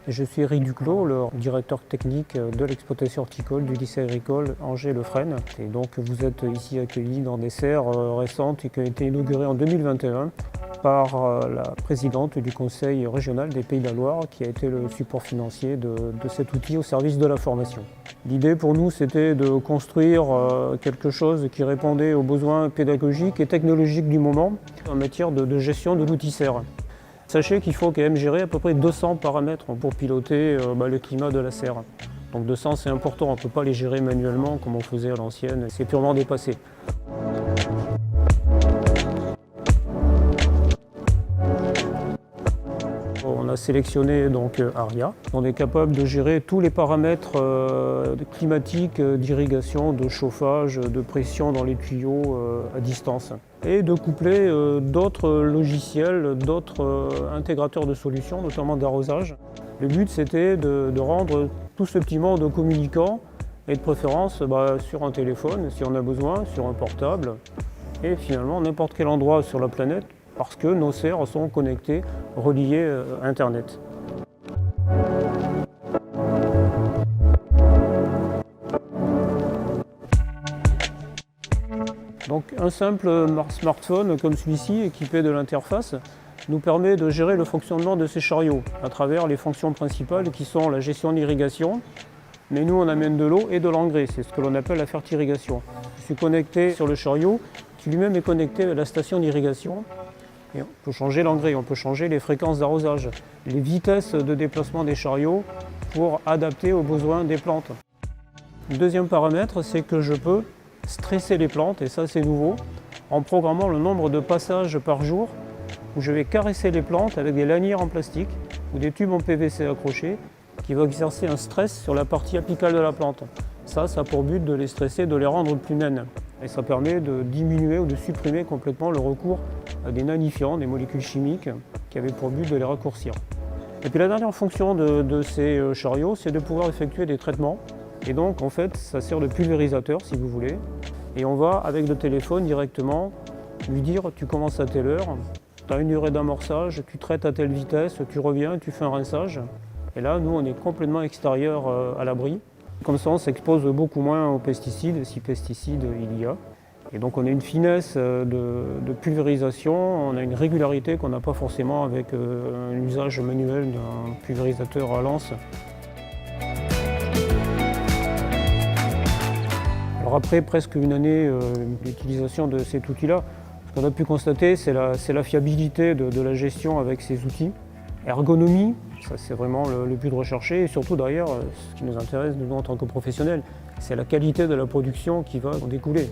Je suis Eric Duclos, le directeur technique de l'exploitation horticole du lycée agricole Angers-Le-Fresne. Et donc vous êtes ici accueillis dans des serres récentes qui ont été inaugurées en 2021 par la présidente du conseil régional des Pays de la Loire qui a été le support financier de cet outil au service de la formation. L'idée pour nous c'était de construire quelque chose qui répondait aux besoins pédagogiques et technologiques du moment en matière de gestion de l'outil serre. Sachez qu'il faut quand même gérer à peu près 200 paramètres pour piloter le climat de la serre. Donc 200 c'est important, on ne peut pas les gérer manuellement comme on faisait à l'ancienne, c'est purement dépassé. On a sélectionné donc Aria. On est capable de gérer tous les paramètres climatiques, d'irrigation, de chauffage, de pression dans les tuyaux à distance. Et de coupler d'autres logiciels, d'autres intégrateurs de solutions, notamment d'arrosage. Le but c'était de rendre tout ce petit monde communicant et de préférence sur un téléphone si on a besoin, sur un portable et finalement n'importe quel endroit sur la planète parce que nos serres sont connectées, reliées à Internet. Donc un simple smartphone comme celui-ci, équipé de l'interface, nous permet de gérer le fonctionnement de ces chariots à travers les fonctions principales qui sont la gestion de l'irrigation. Mais nous on amène de l'eau et de l'engrais, c'est ce que l'on appelle la fertirrigation. Je suis connecté sur le chariot qui lui-même est connecté à la station d'irrigation. Et on peut changer l'engrais, on peut changer les fréquences d'arrosage, les vitesses de déplacement des chariots pour adapter aux besoins des plantes. Le deuxième paramètre, c'est que je peux stresser les plantes, et ça c'est nouveau, en programmant le nombre de passages par jour où je vais caresser les plantes avec des lanières en plastique ou des tubes en PVC accrochés qui vont exercer un stress sur la partie apicale de la plante. Ça a pour but de les stresser, de les rendre plus naines. Et ça permet de diminuer ou de supprimer complètement le recours à des nanifiants, des molécules chimiques qui avaient pour but de les raccourcir. Et puis la dernière fonction de ces chariots, c'est de pouvoir effectuer des traitements. Et donc en fait, ça sert de pulvérisateur si vous voulez. Et on va avec le téléphone directement lui dire tu commences à telle heure, tu as une durée d'amorçage, tu traites à telle vitesse, tu reviens, tu fais un rinçage. Et là, nous, on est complètement extérieur à l'abri. Comme ça, on s'expose beaucoup moins aux pesticides, si pesticides il y a. Et donc on a une finesse de pulvérisation, on a une régularité qu'on n'a pas forcément avec un usage manuel d'un pulvérisateur à lance. Alors après presque une année d'utilisation de cet outil-là, ce qu'on a pu constater, c'est la fiabilité de la gestion avec ces outils. Ergonomie, ça c'est vraiment le but recherché, et surtout derrière, ce qui nous intéresse nous en tant que professionnels, c'est la qualité de la production qui va en découler.